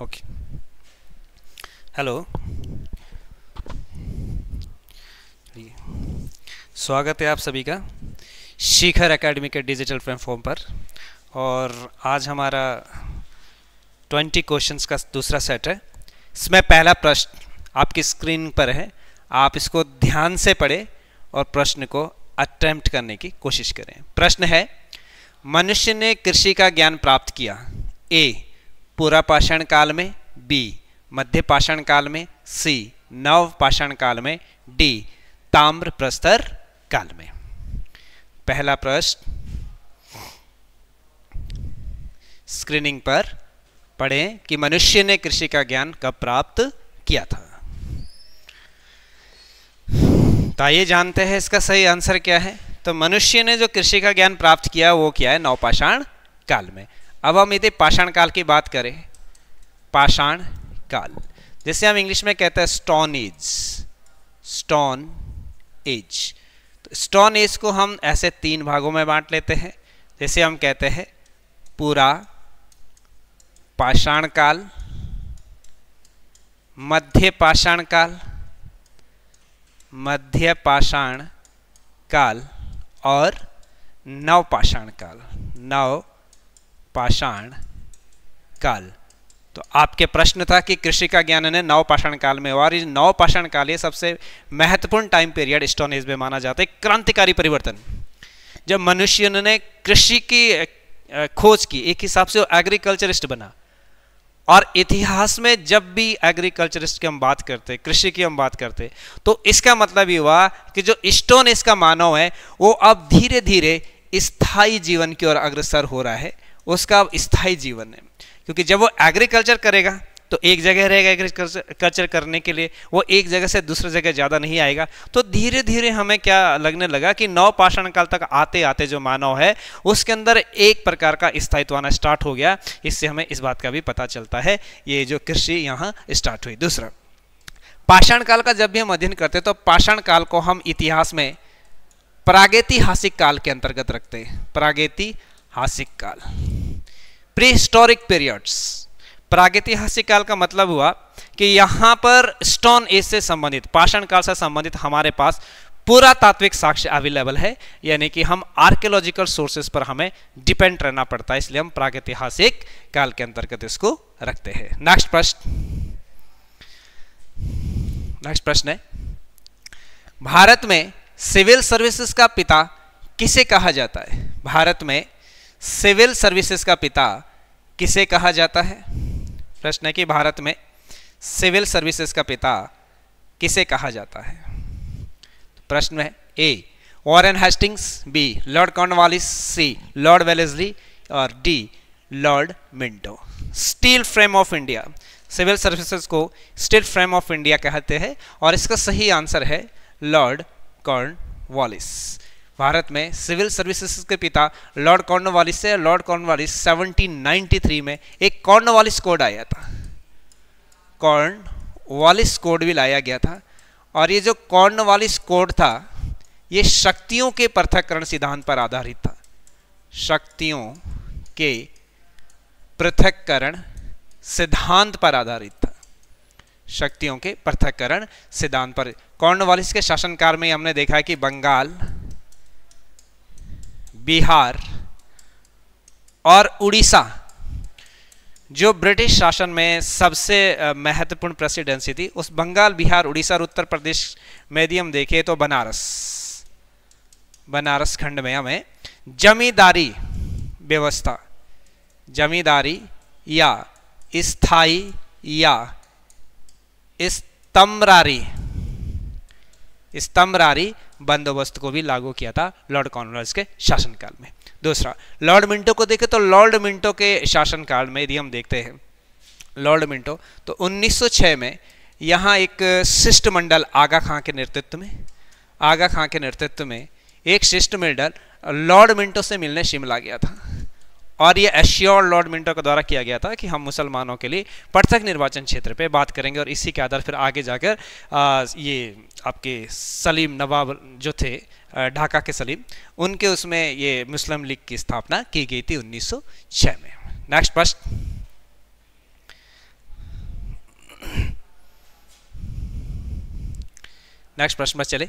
Okay, hello, स्वागत है आप सभी का शिखर एकेडमी के डिजिटल प्लेटफॉर्म पर। और आज हमारा 20 क्वेश्चंस का दूसरा सेट है। इसमें पहला प्रश्न आपकी स्क्रीन पर है, आप इसको ध्यान से पढ़ें और प्रश्न को अटेम्प्ट करने की कोशिश करें। प्रश्न है, मनुष्य ने कृषि का ज्ञान प्राप्त किया ए पूरा पाषाण काल में, बी मध्य पाषाण काल में, सी नव पाषाण काल में, डी ताम्र प्रस्तर काल में। पहला प्रश्न स्क्रीनिंग पर पढ़ें कि मनुष्य ने कृषि का ज्ञान कब प्राप्त किया था। तो आइए जानते हैं इसका सही आंसर क्या है। तो मनुष्य ने जो कृषि का ज्ञान प्राप्त किया वो क्या है, नवपाषाण काल में। अब हम यदि पाषाण काल की बात करें, पाषाण काल जैसे हम इंग्लिश में कहते हैं स्टोन एज, स्टोन एज। तो स्टोन एज को हम ऐसे 3 भागों में बांट लेते हैं। जैसे हम कहते हैं पूरा पाषाण काल, मध्य पाषाण काल, मध्य पाषाण काल और नव पाषाण काल, नव पाषाण काल। तो आपके प्रश्न था कि कृषि का ज्ञान ने नव पाषाण काल में हुआ, और ये नव पाषाण काल ये सबसे महत्वपूर्ण टाइम पीरियड स्टोन एज में माना जाता है। क्रांतिकारी परिवर्तन जब मनुष्य ने कृषि की खोज की, एक हिसाब से वो एग्रीकल्चरिस्ट बना। और इतिहास में जब भी एग्रीकल्चरिस्ट की हम बात करते, कृषि की हम बात करते, तो इसका मतलब ये हुआ कि जो स्टोन एज का मानव है वो अब धीरे धीरे स्थायी जीवन की ओर अग्रसर हो रहा है। उसका अब स्थायी जीवन है, क्योंकि जब वो एग्रीकल्चर करेगा तो एक जगह रहेगा एग्रीकल्चर करने के लिए, वो एक जगह से दूसरी जगह ज़्यादा नहीं आएगा। तो धीरे धीरे हमें क्या लगने लगा कि नव पाषाण काल तक आते आते जो मानव है उसके अंदर एक प्रकार का स्थायित्व आना स्टार्ट हो गया। इससे हमें इस बात का भी पता चलता है ये जो कृषि यहाँ स्टार्ट हुई। दूसरा, पाषाण काल का जब भी हम अध्ययन करते तो पाषाण काल को हम इतिहास में प्रागैतिहासिक काल के अंतर्गत रखते हैं। प्रागैतिहासिक काल, प्रीहिस्टोरिक पीरियड्स। प्रागैतिहासिक काल का मतलब हुआ कि यहाँ पर स्टोन एज से संबंधित, पाषाण काल से संबंधित हमारे पास पुरातात्विक साक्ष्य अवेलेबल है, यानी कि हम आर्कियोलॉजिकल सोर्सेस पर हमें डिपेंड रहना पड़ता है, इसलिए हम प्रागैतिहासिक काल के अंतर्गत इसको रखते हैं। नेक्स्ट प्रश्न है, भारत में सिविल सर्विसेज का पिता किसे कहा जाता है? भारत में सिविल सर्विसेज का पिता किसे कहा जाता है? प्रश्न है कि भारत में सिविल सर्विसेज का पिता किसे कहा जाता है? प्रश्न है A Warren Hastings, B Lord Cornwallis, C Lord Wellesley और D Lord Minto. Steel frame of India, civil services को स्टील फ्रेम ऑफ इंडिया कहते हैं और इसका सही आंसर है लॉर्ड कॉर्नवालिस। भारत में सिविल सर्विसेज के पिता लॉर्ड कॉर्नवालिस है। लॉर्ड कॉर्नवालिस 1793 में एक कॉर्नवालिस कोड आया था, कॉर्नवालिस कोड भी लाया गया था। और ये जो कॉर्नवालिस कोड था ये शक्तियों के पृथक्करण सिद्धांत पर आधारित था। शक्तियों के पृथक्करण सिद्धांत पर आधारित था। शक्तियों के पृथक्करण सिद्धांत पर। कॉर्नवालिस के शासनकाल में हमने देखा है कि बंगाल, बिहार और उड़ीसा जो ब्रिटिश शासन में सबसे महत्वपूर्ण प्रेसिडेंसी थी, उस बंगाल, बिहार, उड़ीसा और उत्तर प्रदेश में यदि हम देखें तो बनारस खंड में हमें जमींदारी व्यवस्था, जमींदारी या स्थाई या स्तंभरारी बंदोबस्त को भी लागू किया था लॉर्ड कॉर्नवालिस के शासनकाल में। दूसरा, लॉर्ड मिंटो को देखें तो लॉर्ड मिंटो के शासनकाल में यदि हम देखते हैं लॉर्ड मिंटो, तो 1906 में यहाँ एक शिष्टमंडल आगा खां के नेतृत्व में एक शिष्टमंडल लॉर्ड मिंटो से मिलने शिमला गया था। और ये एश्योर लॉर्ड मिंटो के द्वारा किया गया था कि हम मुसलमानों के लिए पृथक निर्वाचन क्षेत्र पे बात करेंगे, और इसी के आधार फिर आगे जाकर ये आपके सलीम नवाब जो थे ढाका के सलीम, उनके उसमें ये मुस्लिम लीग की स्थापना की गई थी 1906 में। नेक्स्ट प्रश्न, नेक्स्ट प्रश्न पर चले।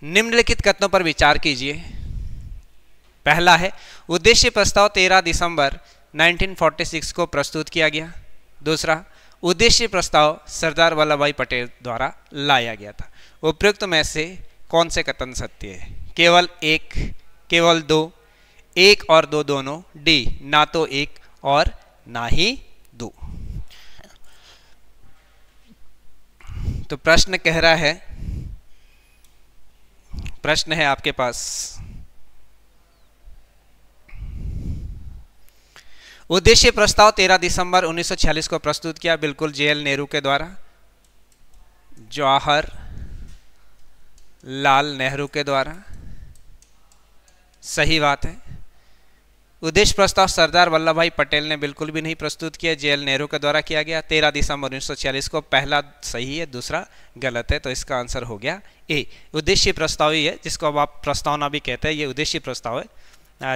निम्नलिखित कथनों पर विचार कीजिए। पहला है, उद्देश्य प्रस्ताव 13 दिसंबर 1946 को प्रस्तुत किया गया। दूसरा, उद्देश्य प्रस्ताव सरदार वल्लभ भाई पटेल द्वारा लाया गया था। उपयुक्त में से कौन से कथन सत्य है? केवल एक, केवल दो, एक और दो दोनों, डी ना तो एक और ना ही दो। तो प्रश्न कह रहा है, प्रश्न है आपके पास, उद्देश्य प्रस्ताव 13 दिसंबर 1946 को प्रस्तुत किया, बिल्कुल जेएल नेहरू के द्वारा, जवाहर लाल नेहरू के द्वारा, सही बात है। उद्देश्य प्रस्ताव सरदार वल्लभ भाई पटेल ने बिल्कुल भी नहीं प्रस्तुत किया, जेएल नेहरू के द्वारा किया गया 13 दिसंबर 1946 को। पहला सही है, दूसरा गलत है, तो इसका आंसर हो गया ए। उद्देश्य प्रस्ताव ही है, जिसको अब आप प्रस्तावना भी कहते हैं, ये उद्देश्य प्रस्ताव है,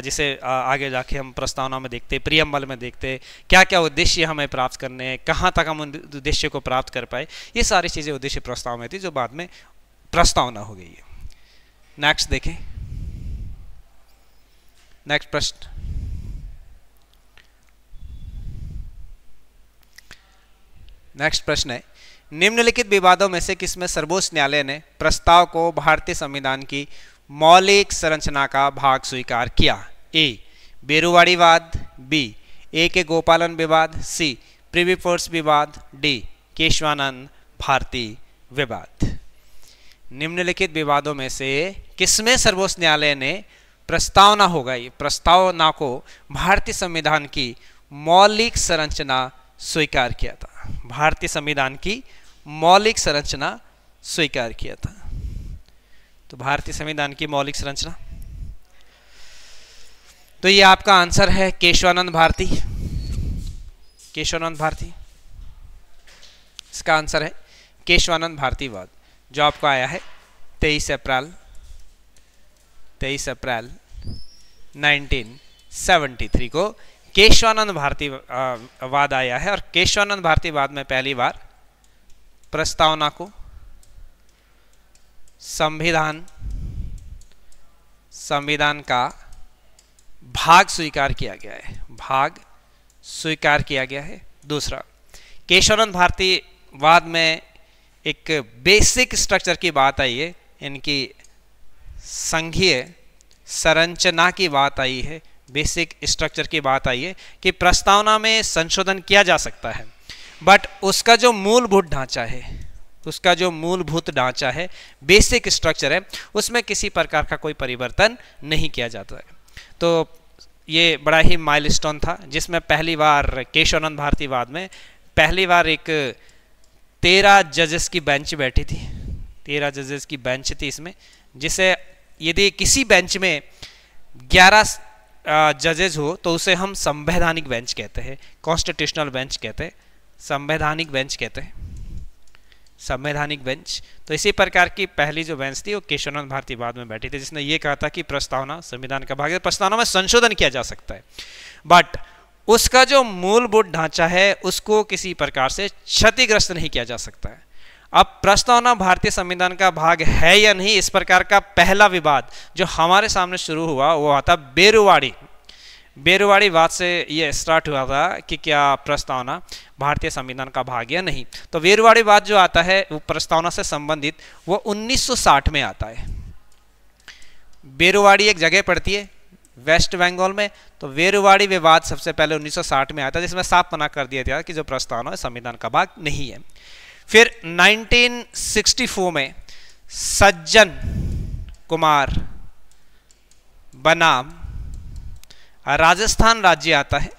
जिसे आगे जाके हम प्रस्तावना में देखते हैं, प्रियम्बल में देखते हैं क्या क्या उद्देश्य हमें प्राप्त करने हैं, कहाँ तक हम उद्देश्य को प्राप्त कर पाए, ये सारी चीज़ें उद्देश्य प्रस्ताव में थी, जो बाद में प्रस्तावना हो गई है। नेक्स्ट देखें, नेक्स्ट प्रश्न, नेक्स्ट प्रश्न है, निम्नलिखित विवादों में से किसमें सर्वोच्च न्यायालय ने प्रस्ताव को भारतीय संविधान की मौलिक संरचना का भाग स्वीकार किया? ए, बेरुवाड़ीवाद, बी, ए के गोपालन विवाद, सी, प्रिवी फोर्स विवाद, डी, केशवानंद भारती विवाद। निम्नलिखित विवादों में से किसमें सर्वोच्च न्यायालय ने प्रस्तावना होगा, ये प्रस्तावना को भारतीय संविधान की मौलिक संरचना स्वीकार किया था? भारतीय संविधान की मौलिक संरचना स्वीकार किया था। तो भारतीय संविधान की मौलिक संरचना, तो ये आपका आंसर है केशवानंद भारती। केशवानंद भारती, इसका आंसर है केशवानंद भारतीवाद, जो आपको आया है 23 अप्रैल 1973 को केशवानंद भारतीवाद आया है। और केशवानंद भारतीवाद में पहली बार प्रस्तावना को संविधान का भाग स्वीकार किया गया है, भाग स्वीकार किया गया है। दूसरा, केशवानंद भारतीवाद में एक बेसिक स्ट्रक्चर की बात आई है, इनकी संघीय संरचना की बात आई है, बेसिक स्ट्रक्चर की बात आई है कि प्रस्तावना में संशोधन किया जा सकता है, बट उसका जो मूलभूत ढांचा है, उसका जो मूलभूत ढांचा है, बेसिक स्ट्रक्चर है, उसमें किसी प्रकार का कोई परिवर्तन नहीं किया जाता है। तो ये बड़ा ही माइलस्टोन था, जिसमें पहली बार केशवानंद भारतीवाद में पहली बार एक 13 जजेस की बेंच बैठी थी, 13 जजेस की बेंच थी इसमें, जिसे यदि किसी बेंच में 11 जजेस हो तो उसे हम संवैधानिक बेंच कहते हैं, कॉन्स्टिट्यूशनल बेंच कहते हैं, संवैधानिक बेंच कहते हैं, संवैधानिक बेंच। तो इसी प्रकार की पहली जो बेंच थी वो केशवानंद भारतीवाद में बैठी थी, जिसने ये कहा था कि प्रस्तावना संविधान का भाग है, प्रस्तावना में संशोधन किया जा सकता है, बट उसका जो मूलभूत ढांचा है उसको किसी प्रकार से क्षतिग्रस्त नहीं किया जा सकता है। अब प्रस्तावना भारतीय संविधान का भाग है या नहीं, इस प्रकार का पहला विवाद जो हमारे सामने शुरू हुआ वो आता बेरुवाड़ीवाद से ये स्टार्ट हुआ था कि क्या प्रस्तावना भारतीय संविधान का भाग या नहीं। तो बेरुवाड़ीवाद जो आता है वो प्रस्तावना से संबंधित, वो 1960 में आता है। बेरुवाड़ी एक जगह पड़ती है वेस्ट बंगाल में, तो बेरुवाड़ी विवाद सबसे पहले 1960 में आता है, जिसमें साफ मना कर दिया गया कि जो प्रस्तावना संविधान का भाग नहीं है। फिर 1964 में सज्जन कुमार बनाम राजस्थान राज्य आता है,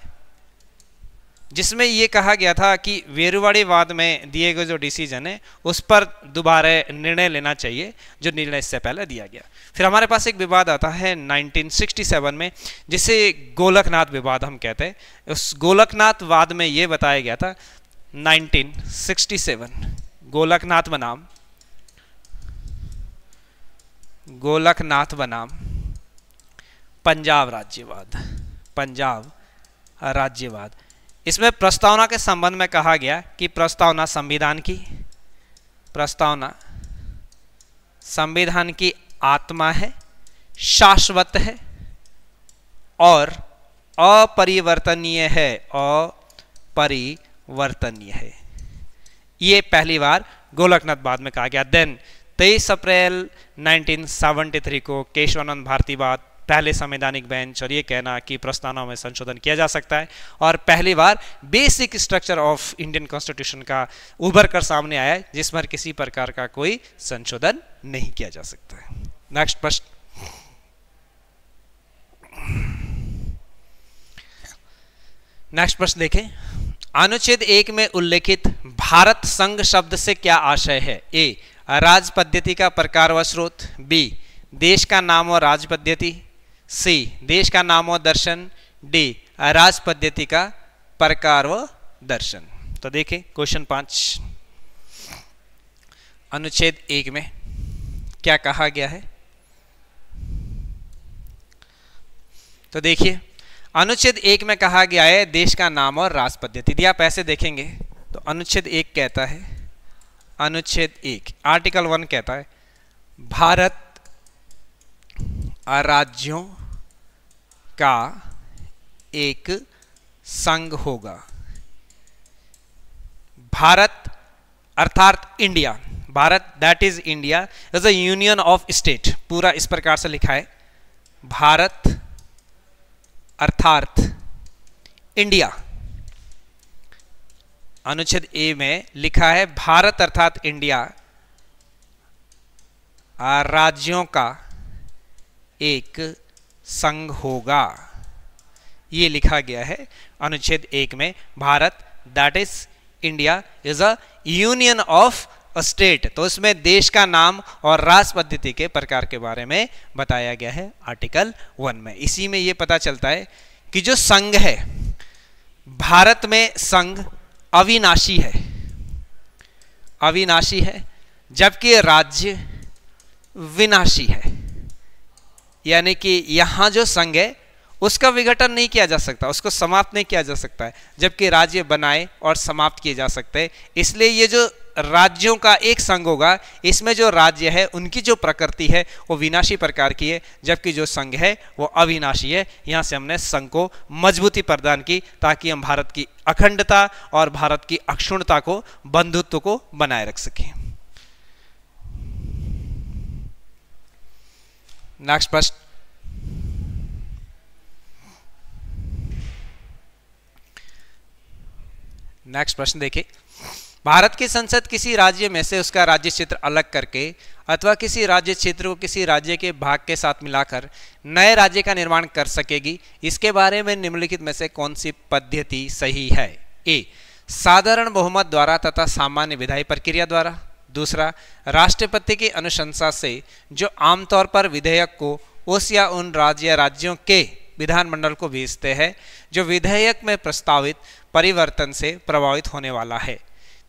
जिसमें ये कहा गया था कि बेरुवाड़ीवाद में दिए गए जो डिसीजन है उस पर दोबारा निर्णय लेना चाहिए, जो निर्णय इससे पहले दिया गया। फिर हमारे पास एक विवाद आता है 1967 में, जिसे गोलकनाथ विवाद हम कहते हैं। उस गोलकनाथ वाद में ये बताया गया था 1967 गोलकनाथ बनाम पंजाब राज्यवाद इसमें प्रस्तावना के संबंध में कहा गया कि प्रस्तावना संविधान की आत्मा है, शाश्वत है और अपरिवर्तनीय है। ये पहली बार गोलकनाथ बाद में कहा गया। देन 23 अप्रैल 1973 को केशवानंद भारतीवाद, पहले संवैधानिक बेंच, और ये कहना कि प्रस्तावना में संशोधन किया जा सकता है, और पहली बार basic structure of Indian constitution का उभर कर सामने आया है जिसमें किसी प्रकार का कोई संशोधन नहीं किया जा सकता है। नेक्स्ट प्रश्न, देखें। अनुच्छेद 1 में उल्लेखित भारत संघ शब्द से क्या आशय है? ए, राज पद्धति का प्रकार व स्रोत, बी, देश का नाम और राज पद्धति, सी, देश का नाम और दर्शन, डी, राज पद्धति का प्रकार व दर्शन। तो देखें क्वेश्चन 5, अनुच्छेद 1 में क्या कहा गया है? तो देखिए अनुच्छेद 1 में कहा गया है देश का नाम और राज पद्धति। यदि आप ऐसे देखेंगे तो अनुच्छेद 1 कहता है, अनुच्छेद 1 आर्टिकल 1 कहता है भारत राज्यों का एक संघ होगा। भारत अर्थात India, Bharat that is India is a union of state, पूरा इस प्रकार से लिखा है, भारत अर्थात इंडिया। अनुच्छेद ए में लिखा है भारत अर्थात इंडिया राज्यों का एक संघ होगा। ये लिखा गया है अनुच्छेद 1 में, Bharat that is India is a union of a state. तो इसमें देश का नाम और राज पद्धति के प्रकार के बारे में बताया गया है आर्टिकल 1 में। इसी में यह पता चलता है कि जो संघ है, भारत में संघ अविनाशी है, अविनाशी है, जबकि राज्य विनाशी है। यानी कि यहां जो संघ है उसका विघटन नहीं किया जा सकता, उसको समाप्त नहीं किया जा सकता है, जबकि राज्य बनाए और समाप्त किए जा सकते हैं। इसलिए ये जो राज्यों का एक संघ होगा, इसमें जो राज्य है उनकी जो प्रकृति है वो विनाशी प्रकार की है, जबकि जो संघ है वो अविनाशी है। यहां से हमने संघ को मजबूती प्रदान की ताकि हम भारत की अखंडता और भारत की अक्षुण्णता को, बंधुत्व को बनाए रख सकें। नेक्स्ट प्रश्न, देखिए। भारत की संसद किसी राज्य में से उसका राज्य क्षेत्र अलग करके अथवा किसी राज्य क्षेत्र को किसी राज्य के भाग के साथ मिलाकर नए राज्य का निर्माण कर सकेगी। इसके बारे में निम्नलिखित में से कौन सी पद्धति सही है? ए, साधारण बहुमत द्वारा तथा सामान्य विधायी प्रक्रिया द्वारा। दूसरा, राष्ट्रपति की अनुशंसा से जो आमतौर पर विधेयक को उस या उन राज्य या राज्यों के विधानमंडल को भेजते हैं जो विधेयक में प्रस्तावित परिवर्तन से प्रभावित होने वाला है।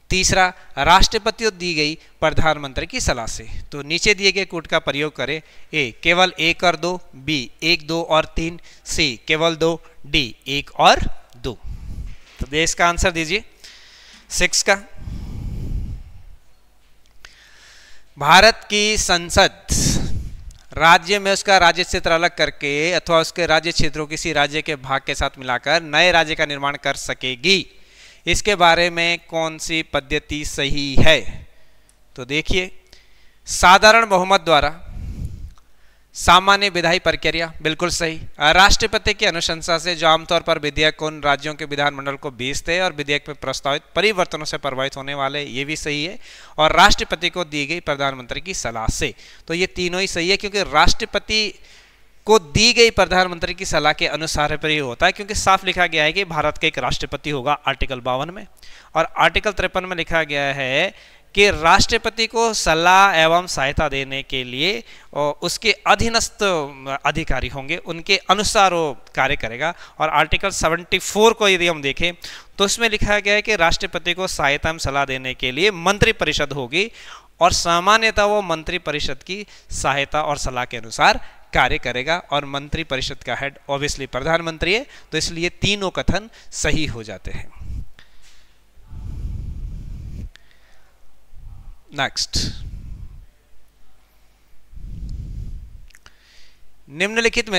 तीसरा, राष्ट्रपति को दी गई प्रधानमंत्री की सलाह से। तो नीचे दिए गए कोड का प्रयोग करें। ए, केवल 1 और 2, बी 1, 2 और 3, सी केवल 2, डी 1 और 2। तो देश का आंसर दीजिए 6 का। भारत की संसद राज्य में उसका राज्य क्षेत्र अलग करके अथवा उसके राज्य क्षेत्रों किसी राज्य के भाग के साथ मिलाकर नए राज्य का निर्माण कर सकेगी। इसके बारे में कौन सी पद्धति सही है? तो देखिए, साधारण बहुमत द्वारा सामान्य विधायी प्रक्रिया बिल्कुल सही। राष्ट्रपति की अनुशंसा से जो आमतौर पर विधेयक उन राज्यों के विधानमंडल को भेजते हैं और विधेयक में प्रस्तावित परिवर्तनों से प्रभावित होने वाले, ये भी सही है। और राष्ट्रपति को दी गई प्रधानमंत्री की सलाह से, तो ये तीनों ही सही है, क्योंकि राष्ट्रपति को दी गई प्रधानमंत्री की सलाह के अनुसार पर ही होता है, क्योंकि साफ लिखा गया है कि भारत का एक राष्ट्रपति होगा आर्टिकल 52 में, और आर्टिकल 53 में लिखा गया है कि राष्ट्रपति को सलाह एवं सहायता देने के लिए उसके अधीनस्थ अधिकारी होंगे, उनके अनुसार वो कार्य करेगा। और आर्टिकल 74 को यदि हम देखें तो उसमें लिखा गया है कि राष्ट्रपति को सहायता एवं सलाह देने के लिए मंत्रिपरिषद होगी, और सामान्यतः वो मंत्रिपरिषद की सहायता और सलाह के अनुसार कार्य करेगा और मंत्री परिषद का हेड ऑब्वियसली प्रधानमंत्री है, तो इसलिए तीनों कथन सही हो जाते हैं। नेक्स्ट, निम्नलिखित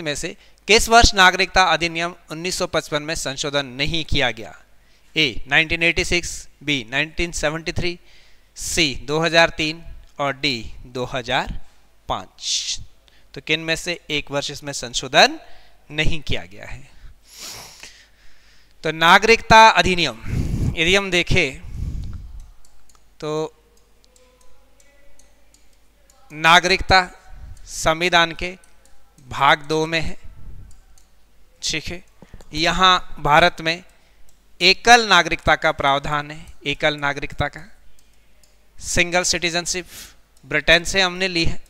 में से किस वर्ष नागरिकता अधिनियम 1955 में संशोधन नहीं किया गया? ए 1986, बी 1973, सी 2003 और डी 2005। तो किन में से एक वर्ष इसमें संशोधन नहीं किया गया है? तो नागरिकता अधिनियम यदि हम देखें तो नागरिकता संविधान के भाग 2 में है, ठीक है। यहां भारत में एकल नागरिकता का प्रावधान है, एकल नागरिकता का, सिंगल सिटीजनशिप ब्रिटेन से हमने ली है।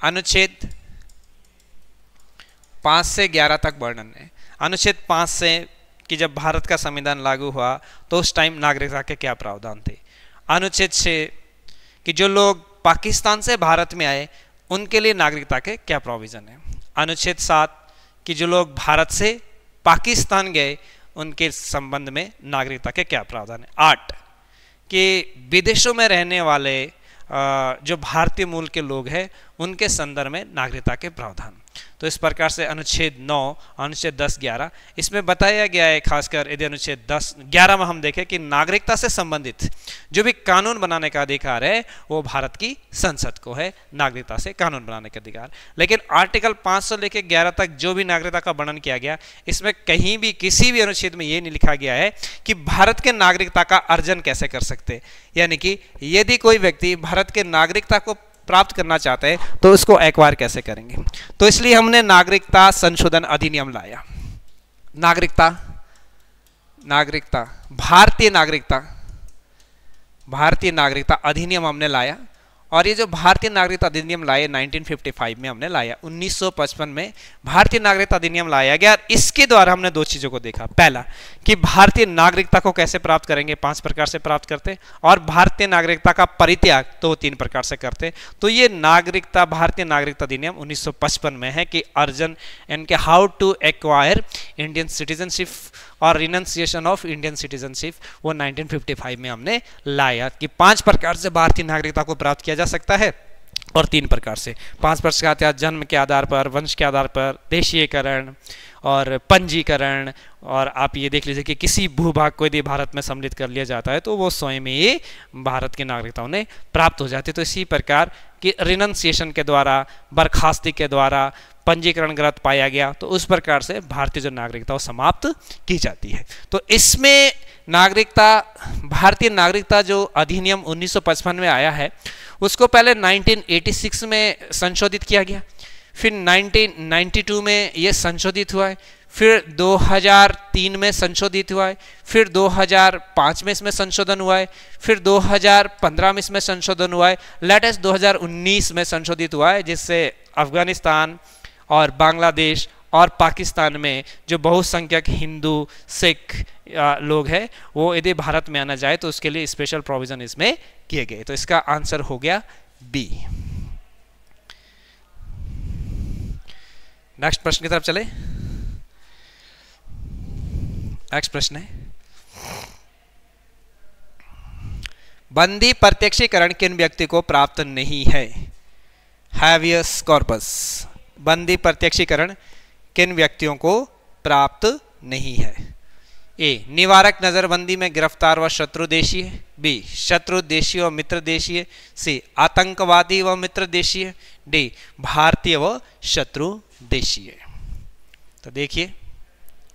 अनुच्छेद 5 से 11 तक वर्णन है। अनुच्छेद 5 से कि जब भारत का संविधान लागू हुआ तो उस टाइम नागरिकता के क्या प्रावधान थे। अनुच्छेद 6 कि जो लोग पाकिस्तान से भारत में आए उनके लिए नागरिकता के क्या प्रोविजन है। अनुच्छेद 7 कि जो लोग भारत से पाकिस्तान गए उनके संबंध में नागरिकता के क्या प्रावधान है। 8 कि विदेशों में रहने वाले जो भारतीय मूल के लोग हैं उनके संदर्भ में नागरिकता के प्रावधान। तो इस प्रकार से अनुच्छेद 9, अनुच्छेद 10, 11 इसमें बताया गया है। खासकर यदि अनुच्छेद 11 में हम देखें कि नागरिकता से संबंधित जो भी कानून बनाने का अधिकार है वो भारत की संसद को है, नागरिकता से कानून बनाने का अधिकार। लेकिन आर्टिकल 5 से लेकर 11 तक जो भी नागरिकता का वर्णन किया गया, इसमें कहीं भी किसी भी अनुच्छेद में ये नहीं लिखा गया है कि भारत के नागरिकता का अर्जन कैसे कर सकते। यानी कि यदि कोई व्यक्ति भारत के नागरिकता को प्राप्त करना चाहते हैं तो उसको एक्वायर कैसे करेंगे। तो इसलिए हमने नागरिकता संशोधन अधिनियम लाया। भारतीय नागरिकता अधिनियम हमने लाया। और ये जो भारतीय नागरिकता अधिनियम लाया 1955 में हमने लाया, 1955 में भारतीय नागरिकता अधिनियम लाया गया। इसके द्वारा हमने 2 चीजों को देखा। पहला कि भारतीय नागरिकता को कैसे प्राप्त करेंगे, 5 प्रकार से प्राप्त करते, और भारतीय नागरिकता का परित्याग तो 3 प्रकार से करते। तो ये भारतीय नागरिकता अधिनियम 1955 में है कि अर्जन इनके how to acquire Indian citizenship और रिनंसिएशन ऑफ इंडियन सिटीजनशिप वो 1955 में हमने लाया कि 5 प्रकार से भारतीय नागरिकता को प्राप्त किया जा सकता है और 3 प्रकार से। 5 प्रकार जन्म के आधार पर, वंश के आधार पर, देशीयकरण और पंजीकरण। और आप ये देख लीजिए कि किसी भूभाग को यदि भारत में सम्मिलित कर लिया जाता है तो वो स्वयं ही भारत की नागरिकता उन्हें प्राप्त हो जाती है। तो इसी प्रकार कि रिनंसिएशन के द्वारा, बर्खास्ती के द्वारा पंजीकरण गलत पाया गया तो उस प्रकार से भारतीय जो नागरिकता वो समाप्त की जाती है। तो इसमें भारतीय नागरिकता जो अधिनियम 1955 में आया है उसको पहले 1986 में संशोधित किया गया, फिर 1992 में ये संशोधित हुआ है, फिर 2003 में संशोधित हुआ है, फिर 2005 में इसमें संशोधन हुआ है, फिर 2015 में इसमें संशोधन हुआ है, लेटेस्ट 2019 में संशोधित हुआ है, जिससे अफगानिस्तान और बांग्लादेश और पाकिस्तान में जो बहुसंख्यक हिंदू, सिख लोग हैं वो यदि भारत में आना जाए तो उसके लिए स्पेशल प्रोविजन इसमें किए गए। तो इसका आंसर हो गया बी। नेक्स्ट प्रश्न की तरफ चले। नेक्स्ट प्रश्न है, बंदी प्रत्यक्षीकरण किन व्यक्ति को प्राप्त नहीं है? Habeas corpus. बंदी प्रत्यक्षीकरण किन व्यक्तियों को प्राप्त नहीं है? ए निवारक नजरबंदी में गिरफ्तार व शत्रु देशीय, बी शत्रु देशीय व मित्र देशीय, सी आतंकवादी व मित्र देशीय, डी भारतीय व शत्रु देशीय। तो देखिए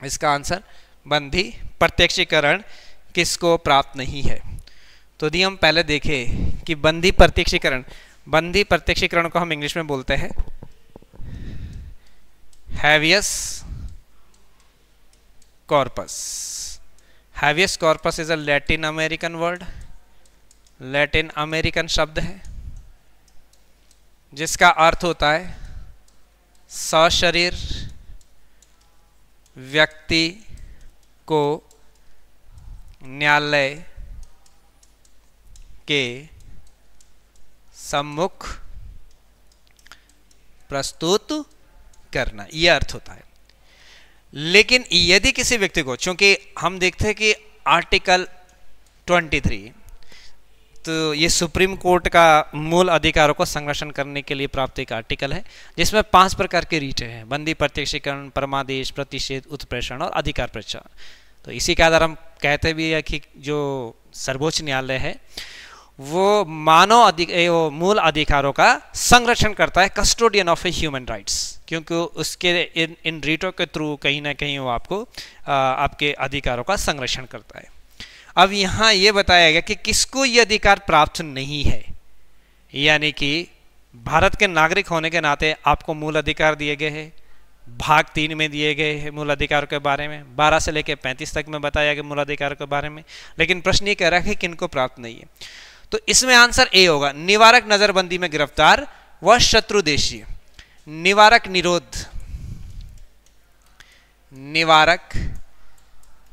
इसका आंसर बंदी प्रत्यक्षीकरण किसको प्राप्त नहीं है। तो यदि हम पहले देखें कि बंदी प्रत्यक्षीकरण को हम इंग्लिश में बोलते हैं habeas corpus. Habeas corpus is a Latin American word, Latin American शब्द है जिसका अर्थ होता है सशरीर व्यक्ति को न्यायालय के सम्मुख प्रस्तुत करना, यह अर्थ होता है। लेकिन यदि किसी व्यक्ति को, चूंकि हम देखते हैं कि आर्टिकल 23 तो ये सुप्रीम कोर्ट का मूल अधिकारों को संरक्षण करने के लिए प्राप्त एक आर्टिकल है, जिसमें 5 प्रकार के रीटें हैं: बंदी, प्रत्यक्षीकरण, परमादेश, प्रतिषेध, उत्प्रेषण और अधिकार परीक्षा। तो इसी के आधार हम कहते भी है कि जो सर्वोच्च न्यायालय है वो मूल अधिकारों का संरक्षण करता है, custodian of a human rights, क्योंकि उसके इन रीटों के थ्रू कहीं ना कहीं वो आपको आपके अधिकारों का संरक्षण करता है। अब यहाँ ये बताया गया कि किसको ये अधिकार प्राप्त नहीं है, यानी कि भारत के नागरिक होने के नाते आपको मूल अधिकार दिए गए हैं, भाग 3 में दिए गए हैं मूल अधिकारों के बारे में, 12 से लेकर 35 तक में बताया गया मूल अधिकारों के बारे में। लेकिन प्रश्न ये कह रहा है कि किनको प्राप्त नहीं है, तो इसमें आंसर ए होगा, निवारक नजरबंदी में गिरफ्तार व शत्रु देशीय। निवारक निरोध, निवारक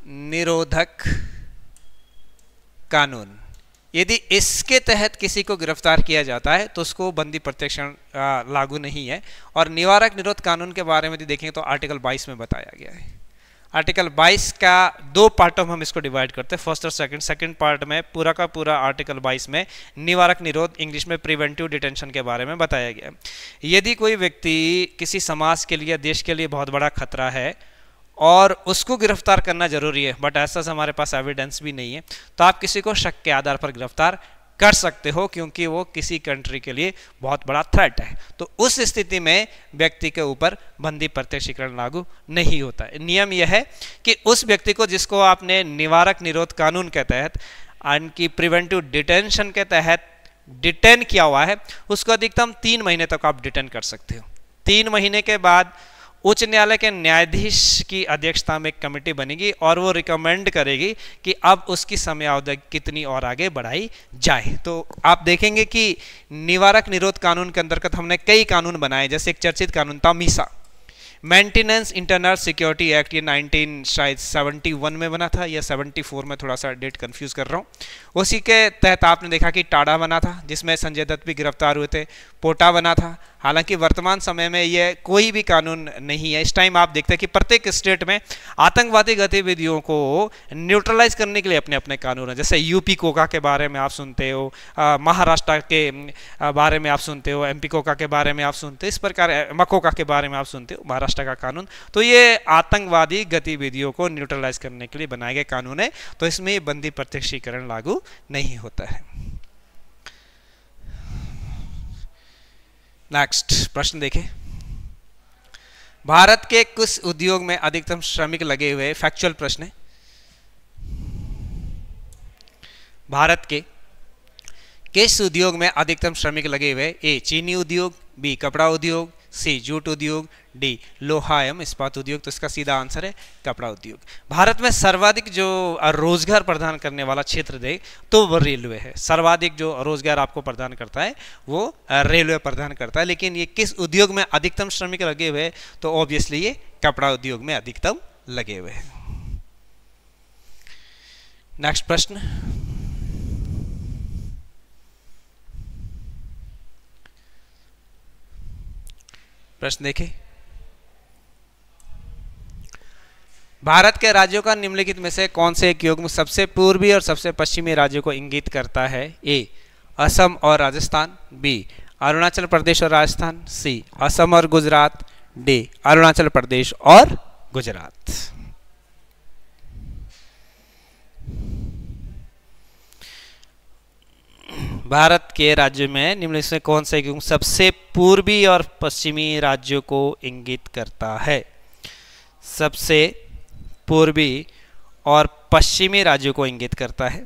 निरोधक कानून, यदि इसके तहत किसी को गिरफ्तार किया जाता है तो उसको बंदी प्रत्यक्षण लागू नहीं है। और निवारक निरोध कानून के बारे में देखेंगे तो आर्टिकल 22 में बताया गया है। आर्टिकल 22 का 2 पार्टों में हम इसको डिवाइड करते हैं, फर्स्ट और सेकंड पार्ट में पूरा का पूरा आर्टिकल 22 में निवारक निरोध, इंग्लिश में प्रिवेंटिव डिटेंशन के बारे में बताया गया। यदि कोई व्यक्ति किसी समाज के लिए, देश के लिए बहुत बड़ा खतरा है और उसको गिरफ्तार करना जरूरी है, बट ऐसा हमारे पास एविडेंस भी नहीं है, तो आप किसी को शक के आधार पर गिरफ्तार कर सकते हो, क्योंकि वो किसी कंट्री के लिए बहुत बड़ा थ्रेट है। तो उस स्थिति में व्यक्ति के ऊपर बंदी प्रत्यक्षीकरण लागू नहीं होता है। नियम यह है कि उस व्यक्ति को जिसको आपने निवारक निरोध कानून के तहत, उनकी प्रिवेंटिव डिटेंशन के तहत डिटेन किया हुआ है, उसको अधिकतम 3 महीने तक आप डिटेन कर सकते हो। 3 महीने के बाद उच्च न्यायालय के न्यायाधीश की अध्यक्षता में एक कमेटी बनेगी और वो रिकमेंड करेगी कि अब उसकी समयावधि कितनी और आगे बढ़ाई जाए। तो आप देखेंगे कि निवारक निरोध कानून के अंतर्गत हमने कई कानून बनाए, जैसे एक चर्चित कानून था Misa, maintenance internal security act, ये 1971 में बना था या 74 में, थोड़ा सा डेट कंफ्यूज कर रहा हूँ। उसी के तहत आपने देखा कि टाडा बना था जिसमें संजय दत्त भी गिरफ्तार हुए थे, पोटा बना था। हालांकि वर्तमान समय में ये कोई भी कानून नहीं है। इस टाइम आप देखते हैं कि प्रत्येक स्टेट में आतंकवादी गतिविधियों को न्यूट्रलाइज करने के लिए अपने अपने कानून हैं। जैसे यूपी कोका के बारे में आप सुनते हो, महाराष्ट्र के बारे में आप सुनते हो, एमपी कोका के बारे में आप सुनते हो, इस प्रकार मकोका के बारे में आप सुनते हो, महाराष्ट्र का कानून। तो ये आतंकवादी गतिविधियों को न्यूट्रलाइज करने के लिए बनाए गए कानून है, तो इसमें बंदी प्रत्यक्षीकरण लागू नहीं होता है। नेक्स्ट प्रश्न देखें, भारत के किस उद्योग में अधिकतम श्रमिक लगे हुए, फैक्चुअल प्रश्न है। भारत के किस उद्योग में अधिकतम श्रमिक लगे हुए? ए चीनी उद्योग, बी कपड़ा उद्योग, सी जूट उद्योग, डी लोहा एवं इस्पात उद्योग। तो इसका सीधा आंसर है कपड़ा उद्योग। भारत में सर्वाधिक जो रोजगार प्रदान करने वाला क्षेत्र दे तो वो रेलवे है। सर्वाधिक जो रोजगार आपको प्रदान करता है वो रेलवे प्रदान करता है। लेकिन ये किस उद्योग में अधिकतम श्रमिक लगे हुए? तो ऑब्वियसली ये कपड़ा उद्योग में अधिकतम लगे हुए हैं। नेक्स्ट प्रश्न, प्रश्न देखें, भारत के राज्यों का निम्नलिखित में से कौन से एक युग्म सबसे पूर्वी और सबसे पश्चिमी राज्यों को इंगित करता है? ए असम और राजस्थान, बी अरुणाचल प्रदेश और राजस्थान, सी असम और गुजरात, डी अरुणाचल प्रदेश और गुजरात। भारत के राज्य में निम्नलिखित से कौन सा युग्म सबसे पूर्वी और पश्चिमी राज्यों को इंगित करता है? सबसे पूर्वी और पश्चिमी राज्यों को इंगित करता है।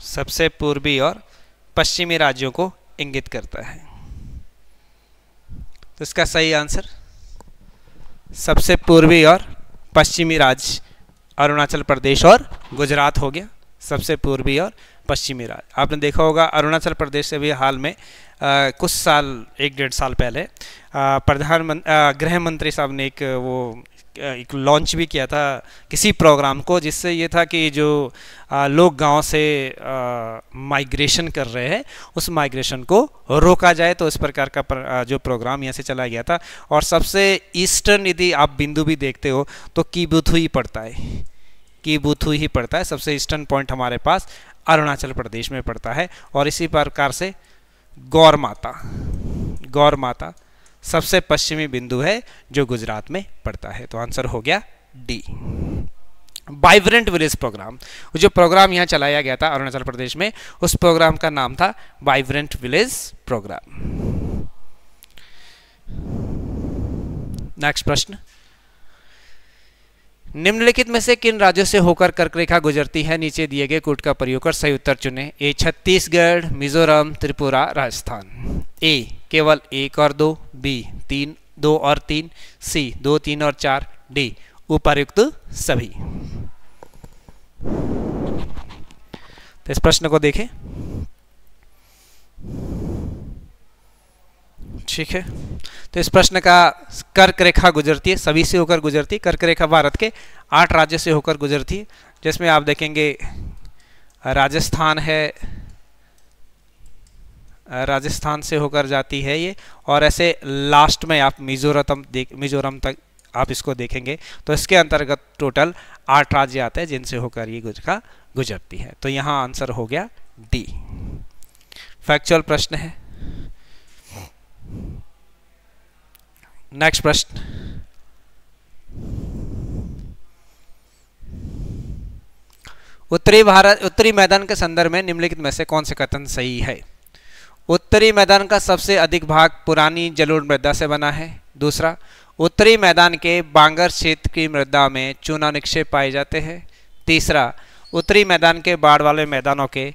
सबसे पूर्वी और पश्चिमी राज्यों को इंगित करता है। तो इसका सही आंसर सबसे पूर्वी और पश्चिमी राज्य अरुणाचल प्रदेश और गुजरात हो गया। सबसे पूर्वी और पश्चिमी राज्य आपने देखा होगा, अरुणाचल प्रदेश से भी हाल में कुछ साल, 1-1.5 साल पहले गृह मंत्री साहब ने एक वो एक लॉन्च भी किया था किसी प्रोग्राम को, जिससे ये था कि जो लोग गांव से माइग्रेशन कर रहे हैं उस माइग्रेशन को रोका जाए। तो इस प्रकार का जो प्रोग्राम यहाँ से चलाया गया था। और सबसे ईस्टर्न यदि आप बिंदु भी देखते हो तो कीबुथुई पड़ता है, कीबुथुई ही पड़ता है। सबसे ईस्टर्न पॉइंट हमारे पास अरुणाचल प्रदेश में पड़ता है। और इसी प्रकार से गौर माता, गौर माता सबसे पश्चिमी बिंदु है जो गुजरात में पड़ता है। तो आंसर हो गया डी। वाइब्रेंट विलेज प्रोग्राम, जो प्रोग्राम यहाँ चलाया गया था अरुणाचल प्रदेश में, उस प्रोग्राम का नाम था वाइब्रेंट विलेज प्रोग्राम। नेक्स्ट प्रश्न, निम्नलिखित में से किन राज्यों से होकर कर्क रेखा गुजरती है? नीचे दिए गए कोड का प्रयोग कर सही उत्तर चुनें। ए छत्तीसगढ़, मिजोरम, त्रिपुरा, राजस्थान। ए केवल 1 और 2, बी 3, 2 और 3, सी 2, 3 और 4, डी उपर्युक्त सभी। तो इस प्रश्न को देखें। ठीक है, तो इस प्रश्न का कर्क रेखा गुजरती है, सभी से होकर गुजरती है। कर्क रेखा भारत के 8 राज्यों से होकर गुजरती है, जिसमें आप देखेंगे राजस्थान है, राजस्थान से होकर जाती है ये। और ऐसे लास्ट में आप मिजोरम तक आप इसको देखेंगे तो इसके अंतर्गत टोटल 8 राज्य आते हैं जिनसे होकर ये रेखा गुजरती है। तो यहाँ आंसर हो गया डी। फैक्चुअल प्रश्न है। नेक्स्ट प्रश्न, उत्तरी मैदान के संदर्भ में निम्नलिखित में से कौन से कथन सही है? उत्तरी मैदान का सबसे अधिक भाग पुरानी जलोढ़ मृदा से बना है। दूसरा, उत्तरी मैदान के बांगर क्षेत्र की मृदा में चूना निक्षेप पाए जाते हैं। तीसरा, उत्तरी मैदान के बाढ़ वाले मैदानों के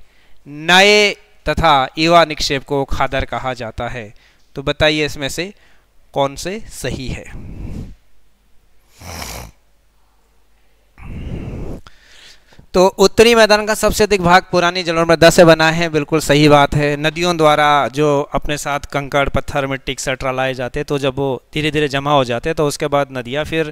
नए तथा युवा निक्षेप को खादर कहा जाता है। तो बताइए इसमें से कौन से सही है? तो उत्तरी मैदान का सबसे अधिक भाग पुरानी जलोढ़ मृदा से बना है, बिल्कुल सही बात है। नदियों द्वारा जो अपने साथ कंकड़, पत्थर, मिट्टी एक्सेट्रा लाए जाते हैं, तो जब वो धीरे धीरे जमा हो जाते हैं तो उसके बाद नदियाँ फिर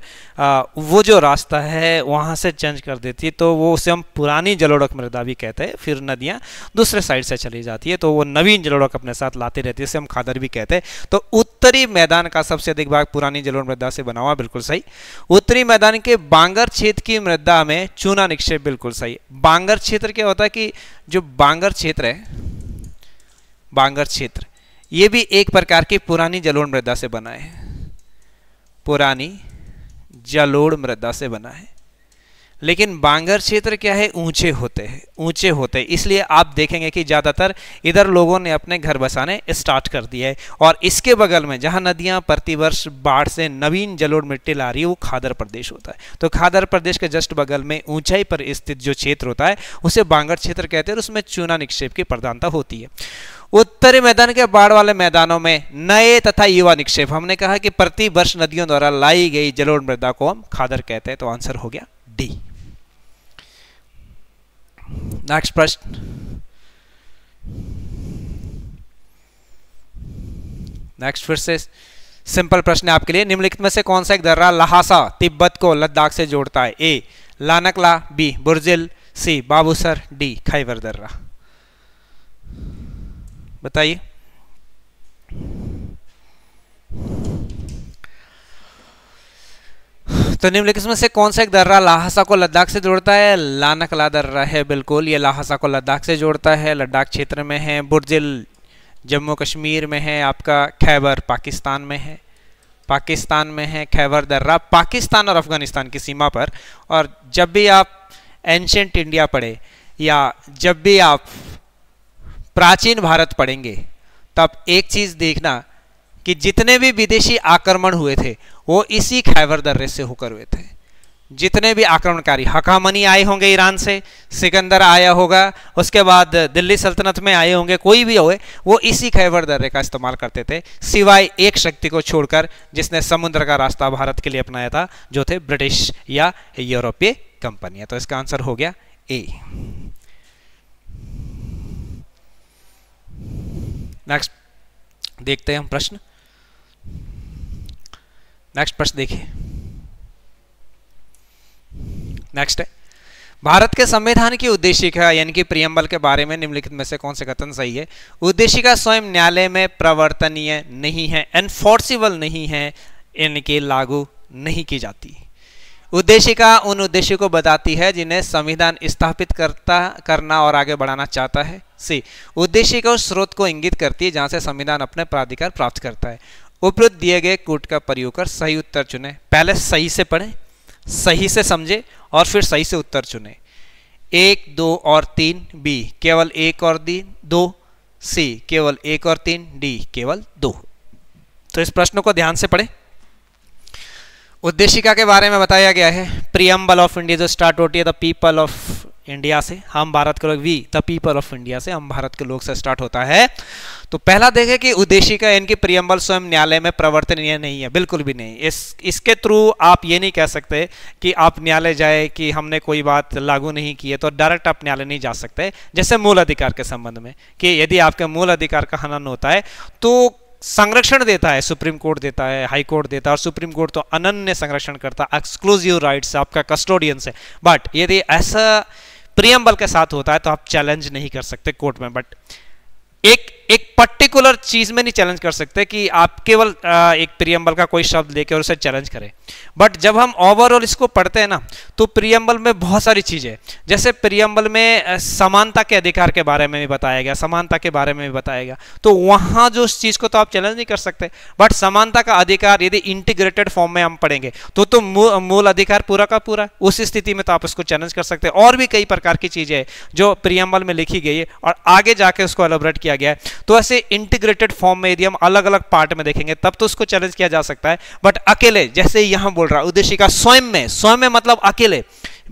वो जो रास्ता है वहाँ से चेंज कर देती है, तो वो उसे हम पुरानी जलोढ़ मृदा भी कहते हैं। फिर नदियाँ दूसरे साइड से चली जाती है तो वो नवीन जलोढ़ अपने साथ लाती रहती है, इसे हम खादर भी कहते हैं। तो उत्तरी मैदान का सबसे अधिक भाग पुरानी जलोढ़ मृदा से बना हुआ, बिल्कुल सही। उत्तरी मैदान के बांगर क्षेत्र की मृदा में चूना निक्षेप, बिल्कुल सही। बांगर क्षेत्र क्या होता है कि जो बांगर क्षेत्र है, बांगर क्षेत्र ये भी एक प्रकार की पुरानी जलोढ़ मृदा से बना है, पुरानी जलोढ़ मृदा से बना है। लेकिन बांगर क्षेत्र क्या है, ऊंचे होते हैं, ऊंचे होते हैं, इसलिए आप देखेंगे कि ज़्यादातर इधर लोगों ने अपने घर बसाने स्टार्ट कर दिया है। और इसके बगल में जहां नदियां प्रतिवर्ष बाढ़ से नवीन जलोढ़ मिट्टी ला रही है वो खादर प्रदेश होता है। तो खादर प्रदेश के जस्ट बगल में ऊंचाई पर स्थित जो क्षेत्र होता है उसे बांगर क्षेत्र कहते हैं, और उसमें चूना निक्षेप की प्रधानता होती है। उत्तरी मैदान के बाढ़ वाले मैदानों में नए तथा युवा निक्षेप, हमने कहा कि प्रति वर्ष नदियों द्वारा लाई गई जलोढ़ मृदा को हम खादर कहते हैं। तो आंसर हो गया डी। नेक्स्ट प्रश्न, नेक्स्ट फिर से सिंपल प्रश्न है आपके लिए। निम्नलिखित में से कौन सा एक दर्रा लहासा तिब्बत को लद्दाख से जोड़ता है? ए लानकला, बी बुर्जिल, सी बाबूसर, डी खैबर दर्रा। बताइए। तो निम्नलिखित में से कौन सा एक दर्रा लहासा को लद्दाख से जोड़ता है? लानकला दर्रा है, बिल्कुल, ये लहासा को लद्दाख से जोड़ता है, लद्दाख क्षेत्र में है। बुर्जिल जम्मू कश्मीर में है, आपका खैबर पाकिस्तान में है, पाकिस्तान में है खैबर दर्रा, पाकिस्तान और अफगानिस्तान की सीमा पर। और जब भी आप एंशिएंट इंडिया पढ़े या जब भी आप प्राचीन भारत पढ़ेंगे तब एक चीज देखना कि जितने भी विदेशी आक्रमण हुए थे वो इसी खैबर दर्रे से होकर हुए थे। जितने भी आक्रमणकारी, हकामनी आए होंगे ईरान से, सिकंदर आया होगा, उसके बाद दिल्ली सल्तनत में आए होंगे, कोई भी हुए, वो इसी खैबर दर्रे का इस्तेमाल करते थे, सिवाय एक शक्ति को छोड़कर जिसने समुद्र का रास्ता भारत के लिए अपनाया था, जो थे ब्रिटिश या यूरोपीय कंपनियां। तो इसका आंसर हो गया ए। नेक्स्ट देखते हैं हम प्रश्न। नेक्स्ट प्रश्न देखिए। नेक्स्ट है, भारत के संविधान की उद्देशिका यानी कि प्रियम्बल के बारे में निम्नलिखित में से कौन से कथन सही है? उद्देशिका स्वयं न्यायालय में प्रवर्तनीय नहीं है, एनफोर्सिबल नहीं है, यानी कि लागू नहीं की जाती। उद्देशिका उन उद्देश्यों को बताती है जिन्हें संविधान स्थापित करना और आगे बढ़ाना चाहता है। सी, उद्देशिका उस स्रोत को इंगित करती है जहां से संविधान अपने प्राधिकार प्राप्त करता है। उपरोक्त दिए गए कूट का प्रयोग कर सही उत्तर चुने। पहले सही से पढ़ें, सही से समझे और फिर सही से उत्तर चुने। 1, 2 और 3, बी केवल 1 और 2, सी केवल 1 और 3, डी केवल 2। तो इस प्रश्न को ध्यान से पढ़ें। उद्देशिका के बारे में बताया गया है, प्रियम्बल ऑफ इंडिया जो स्टार्ट होती है द पीपल ऑफ इंडिया से, हम भारत के लोग, we the people of India से, हम भारत के लोग से स्टार्ट होता है। तो पहला देखें कि उद्देशिका इनकी प्रियम्बल स्वयं न्यायालय में प्रवर्तनीय नहीं है, बिल्कुल भी नहीं। इसके थ्रू आप ये नहीं कह सकते कि आप न्यायालय जाए कि हमने कोई बात लागू नहीं की है तो डायरेक्ट आप न्यायालय नहीं जा सकते। जैसे मूल अधिकार के संबंध में कि यदि आपके मूल अधिकार का हनन होता है तो संरक्षण देता है, सुप्रीम कोर्ट देता है, हाई कोर्ट देता है, और सुप्रीम कोर्ट तो अनन्य संरक्षण करता है, एक्सक्लूसिव राइट्स आपका कस्टोडियन से। बट यदि ऐसा प्रियम्बल के साथ होता है तो आप चैलेंज नहीं कर सकते कोर्ट में। बट एक पर्टिकुलर चीज में नहीं चैलेंज कर सकते कि आप केवल एक प्रियम्बल का कोई शब्द लेके और उसे चैलेंज करें। बट जब हम ओवरऑल इसको पढ़ते हैं ना तो प्रियम्बल में बहुत सारी चीजें, जैसे प्रियम्बल में समानता के अधिकार के बारे में भी बताया गया, समानता के बारे में भी बताया गया, तो वहां जो उस चीज को तो आप चैलेंज नहीं कर सकते। बट समानता का अधिकार यदि इंटीग्रेटेड फॉर्म में हम पढ़ेंगे तो मूल अधिकार पूरा का पूरा, उस स्थिति में तो आप उसको चैलेंज कर सकते हैं। और भी कई प्रकार की चीजें जो प्रियम्बल में लिखी गई है और आगे जाके उसको एलैबोरेट किया गया है, तो ऐसे इंटीग्रेटेड फॉर्म में यदि हम अलग अलग पार्ट में देखेंगे तब तो उसको चैलेंज किया जा सकता है। बट अकेले, जैसे यहां बोल रहा उद्देशिका स्वयं में मतलब अकेले,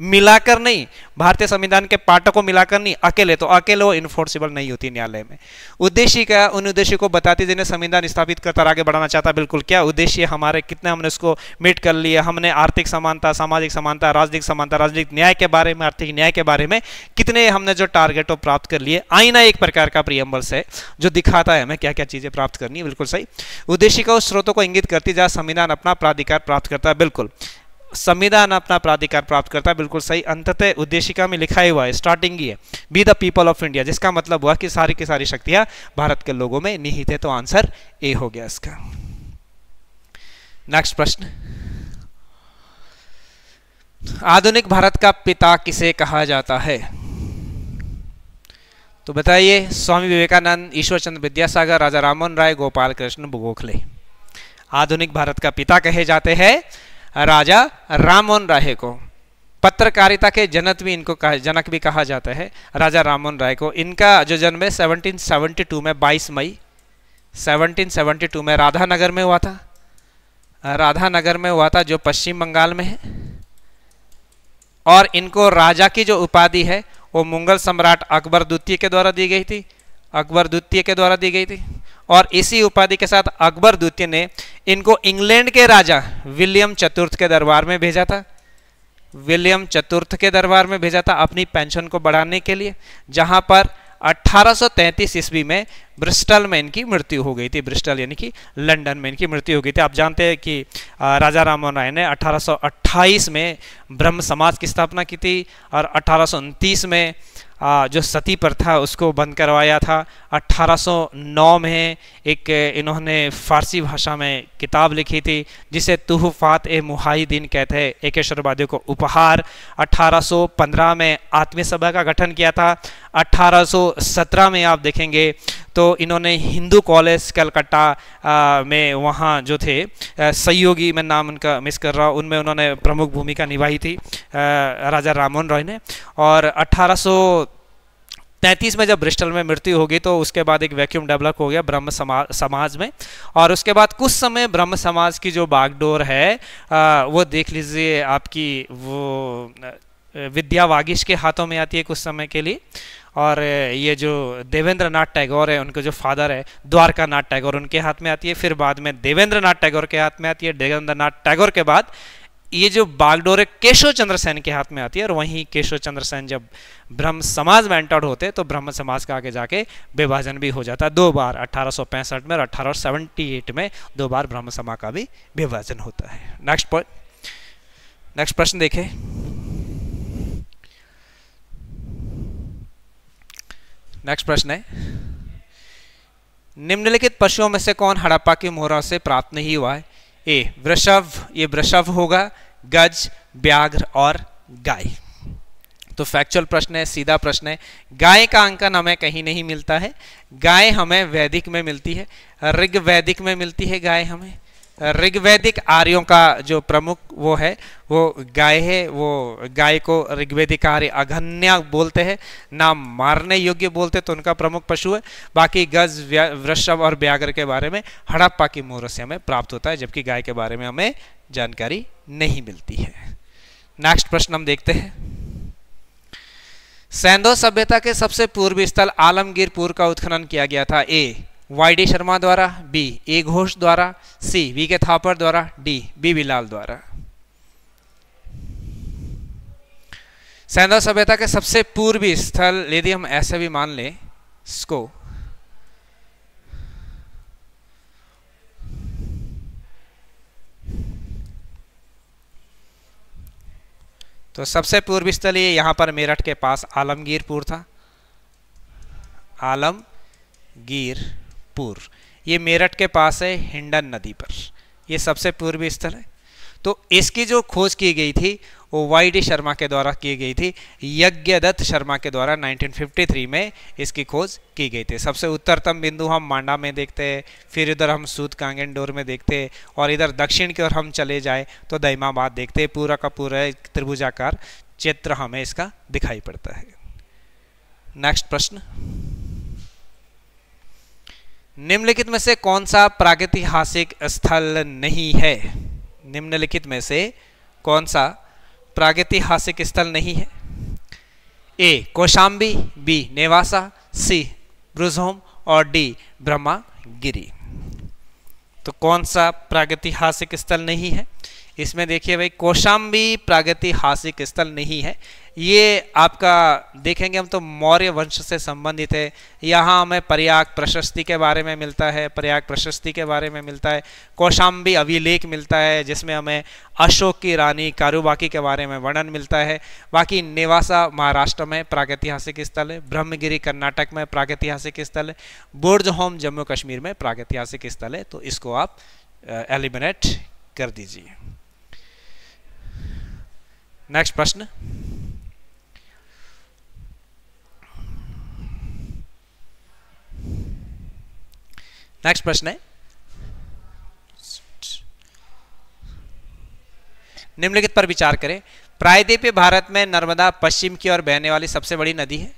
मिलाकर नहीं, भारतीय संविधान के पार्टों को मिलाकर नहीं, अकेले, तो अकेले वो इन्फोर्सिबल नहीं होती न्यायालय में। उद्देशिका उन उद्देश्य को बताती जिन्हें संविधान स्थापित करता आगे बढ़ाना चाहता। बिल्कुल, क्या उद्देश्य हमारे कितने हमने उसको मीट कर लिए। हमने आर्थिक समानता, सामाजिक समानता, राजनीतिक समानता, राजनीतिक न्याय के बारे में, आर्थिक न्याय के बारे में कितने हमने जो टारगेट प्राप्त कर लिए। आईना एक प्रकार का प्रियम्बल से जो दिखाता है हमें क्या क्या चीजें प्राप्त करनी है। बिल्कुल सही। उद्देशिका उस स्रोतों को इंगित करती जहां संविधान अपना प्राधिकार प्राप्त करता है। बिल्कुल, संविधान अपना प्राधिकार प्राप्त करता है, बिल्कुल सही। अंततः उद्देशिका में लिखा ही हुआ है, स्टार्टिंग ही है, be the people of India, जिसका मतलब हुआ कि सारी की सारी शक्तियां भारत के लोगों में निहित है। तो आंसर ए हो गया इसका। नेक्स्ट प्रश्न, आधुनिक भारत का पिता किसे कहा जाता है? तो बताइए, स्वामी विवेकानंद, ईश्वर चंद्र विद्यासागर, राजा राममोहन राय, गोपाल कृष्ण गोखले। आधुनिक भारत का पिता कहे जाते हैं राजा राममोहन राय को। पत्रकारिता के जनक भी कहा जाता है राजा राममोहन राय को। इनका जो जन्म है 1772 में 22 मई 1772 में राधानगर में हुआ था। राधानगर में हुआ था जो पश्चिम बंगाल में है। और इनको राजा की जो उपाधि है वो मुगल सम्राट अकबर द्वितीय के द्वारा दी गई थी। अकबर द्वितीय के द्वारा दी गई थी। और इसी उपाधि के साथ अकबर द्वितीय ने इनको इंग्लैंड के राजा विलियम चतुर्थ के दरबार में भेजा था। विलियम चतुर्थ के दरबार में भेजा था अपनी पेंशन को बढ़ाने के लिए, जहां पर 1833 ईस्वी में ब्रिस्टल में इनकी मृत्यु हो गई थी। ब्रिस्टल यानी कि लंदन में इनकी मृत्यु हो गई थी। आप जानते हैं कि राजा राममोहन राय ने 1828 में ब्रह्म समाज की स्थापना की थी और 1829 में जो सती प्रथा उसको बंद करवाया था। 1809 में एक इन्होंने फारसी भाषा में किताब लिखी थी जिसे तुहफात ए मुहाहिदीन कहते हैं, एकेश्वरवादियों को उपहार। 1815 में आत्मीय सभा का गठन किया था। 1817 में आप देखेंगे तो इन्होंने हिंदू कॉलेज कलकत्ता में वहाँ जो थे सहयोगी, मैं नाम उनका मिस कर रहा हूँ, उनमें उन्होंने प्रमुख भूमिका निभाई थी राजा राममोहन राय ने। और 1833 में जब ब्रिस्टल में मृत्यु होगी तो उसके बाद एक वैक्यूम डेवलप हो गया ब्रह्म समाज में। और उसके बाद कुछ समय ब्रह्म समाज की जो बागडोर है वो देख लीजिए आपकी वो विद्या वागीश के हाथों में आती है कुछ समय के लिए। और ये जो देवेंद्र नाथ टैगोर है, उनके जो फादर है द्वारका नाथ टैगोर, उनके हाथ में आती है। फिर बाद में देवेंद्र नाथ टैगोर के हाथ में आती है। देवेंद्र नाथ टैगोर के बाद ये जो बागडोर है केशव चंद्र सेन के हाथ में आती है। और वहीं केशव चंद्र सेन जब ब्रह्म समाज में एंटर्ड होते तो ब्रह्म समाज का आगे जाके विभाजन भी हो जाता है 2 बार, 1865 में और 1878 में 2 बार ब्रह्म समाज का भी विभाजन होता है। नेक्स्ट प्रश्न देखें। नेक्स्ट प्रश्न है, निम्नलिखित पशुओं में से कौन हड़प्पा की मोहरों से प्राप्त नहीं हुआ है? ए वृषभ, ये वृषभ होगा, गज, व्याघ्र और गाय। तो फैक्चुअल प्रश्न है, सीधा प्रश्न है। गाय का अंकन हमें कहीं नहीं मिलता है, गाय हमें वैदिक में मिलती है, ऋग्वैदिक में मिलती है गाय हमें। ऋग्वैदिक आर्यों का जो प्रमुख वो है वो गाय है, वो गाय को ऋग्वैदिक आर्य अघन्या बोलते हैं, ना मारने योग्य बोलते, तो उनका प्रमुख पशु है। बाकी गज, वृषभ और व्याघ्र के बारे में हड़प्पा की मोहरों से हमें प्राप्त होता है, जबकि गाय के बारे में हमें जानकारी नहीं मिलती है। नेक्स्ट प्रश्न हम देखते हैं, सैंधव सभ्यता के सबसे पूर्वी स्थल आलमगीरपुर का उत्खनन किया गया था? ए वाई.डी. शर्मा द्वारा, बी ए घोष द्वारा, सी वी.के. थापर द्वारा, डी बी बिलाल द्वारा। सैंधव सभ्यता के सबसे पूर्वी स्थल यदि हम ऐसे भी मान लें इसको, तो सबसे पूर्वी स्थल ये यहां पर मेरठ के पास आलमगीरपुर था, आलमगीरपुर, ये मेरठ के पास है हिंडन नदी पर, ये सबसे पूर्वी स्थल है। तो इसकी जो खोज की गई थी वो वाई.डी. शर्मा के द्वारा की गई थी, यज्ञदत्त शर्मा के द्वारा 1953 में इसकी खोज की गई थी। सबसे उत्तरतम बिंदु हम मांडा में देखते हैं, फिर इधर हम सूद कांगेंडोर में देखते हैं, और इधर दक्षिण की ओर हम चले जाए तो दईमाबाद देखते हैं। पूरा का पूरा एक त्रिभुजाकार चित्र हमें इसका दिखाई पड़ता है। नेक्स्ट प्रश्न, निम्नलिखित में से कौन सा प्रागैतिहासिक स्थल नहीं है? निम्नलिखित में से कौन सा प्रागैतिहासिक स्थल नहीं है? ए कौशाम्बी, बी नेवासा, सी ब्रुजहोम और डी ब्रह्मागिरी। तो कौन सा प्रागैतिहासिक स्थल नहीं है? इसमें देखिए भाई, कौशाम्बी प्रागैतिहासिक स्थल नहीं है। ये आपका देखेंगे हम तो मौर्य वंश से संबंधित है। यहाँ हमें प्रयाग प्रशस्ति के बारे में मिलता है, प्रयाग प्रशस्ति के बारे में मिलता है, कौशाम्बी अभिलेख मिलता है जिसमें हमें अशोक की रानी कारुबाकी के बारे में वर्णन मिलता है। बाकी नेवासा महाराष्ट्र में प्रागैतिहासिक स्थल है, ब्रह्मगिरी कर्नाटक में प्रागैतिहासिक स्थल है, बुर्जहोम जम्मू कश्मीर में प्रागैतिहासिक स्थल है। तो इसको आप एलिमिनेट कर दीजिए। नेक्स्ट प्रश्न, नेक्स्ट प्रश्न है, निम्नलिखित पर विचार करें। प्रायद्वीपीय भारत में नर्मदा पश्चिम की ओर बहने वाली सबसे बड़ी नदी है।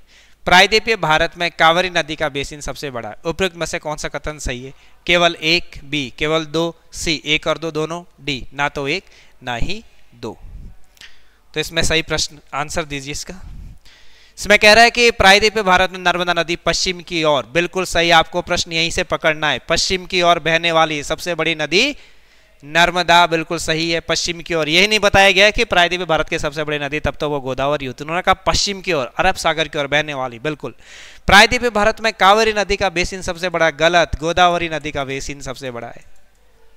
प्रायद्वीपीय भारत में कावेरी नदी का बेसिन सबसे बड़ा है। उपयुक्त में से कौन सा कथन सही है? केवल एक, बी केवल दो, सी एक और दो दोनों, डी ना तो एक ना ही दो। तो इसमें सही प्रश्न आंसर दीजिए इसका। इसमें कह रहा है कि प्रायद्वीपीय भारत में नर्मदा नदी पश्चिम की ओर, बिल्कुल सही, आपको प्रश्न यहीं से पकड़ना है। पश्चिम की ओर बहने वाली सबसे बड़ी नदी नर्मदा, बिल्कुल सही है, पश्चिम की ओर। यही नहीं बताया गया कि प्रायद्वीपीय भारत की सबसे बड़ी नदी, तब तो वो गोदावरी होती। उन्होंने कहा पश्चिम की ओर, अरब सागर की ओर बहने वाली, बिल्कुल। प्रायद्वीपीय भारत में कावेरी नदी का बेसिन सबसे बड़ा, गलत, गोदावरी नदी का बेसिन सबसे बड़ा है।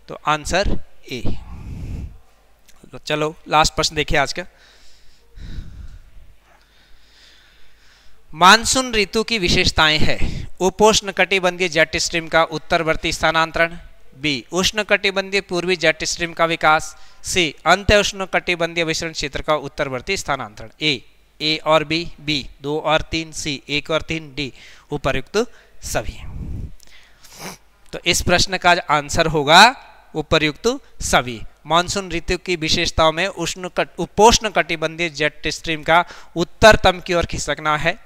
तो आंसर ए। चलो लास्ट प्रश्न देखिए आज का। मानसून ऋतु की विशेषताएं है। उपोष्ण कटिबंधीय जेट स्ट्रीम का उत्तरवर्ती स्थानांतरण, बी उष्ण कटिबंधीय पूर्वी जेट स्ट्रीम का विकास, सी अंत्य उष्ण कटिबंधीय विसरण क्षेत्र का उत्तरवर्ती स्थानांतरण। ए और बी, बी 2 और 3, सी 1 और 3, डी उपर्युक्त सभी। तो इस प्रश्न का आंसर होगा उपर्युक्त सभी। मानसून ऋतु की विशेषताओं में उपोष्ण कटिबंधीय जेट स्ट्रीम का उत्तरतम की ओर खिसकना है,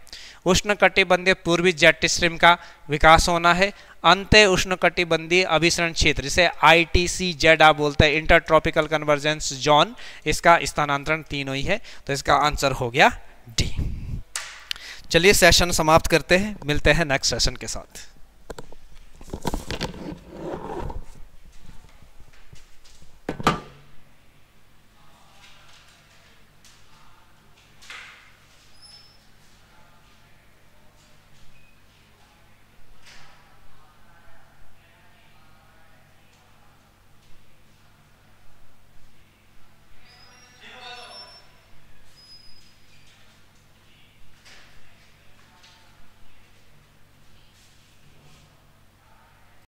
उष्ण कटिबंधीय पूर्वी जेट स्ट्रीम का विकास होना है, अंत्य उष्ण कटिबंधीय अभिसरण क्षेत्र जिसे ITCZ आप बोलते हैं, इंटर ट्रॉपिकल कन्वर्जेंस जोन, इसका स्थानांतरण तीनों ही है। तो इसका आंसर हो गया डी। चलिए सेशन समाप्त करते हैं, मिलते हैं नेक्स्ट सेशन के साथ।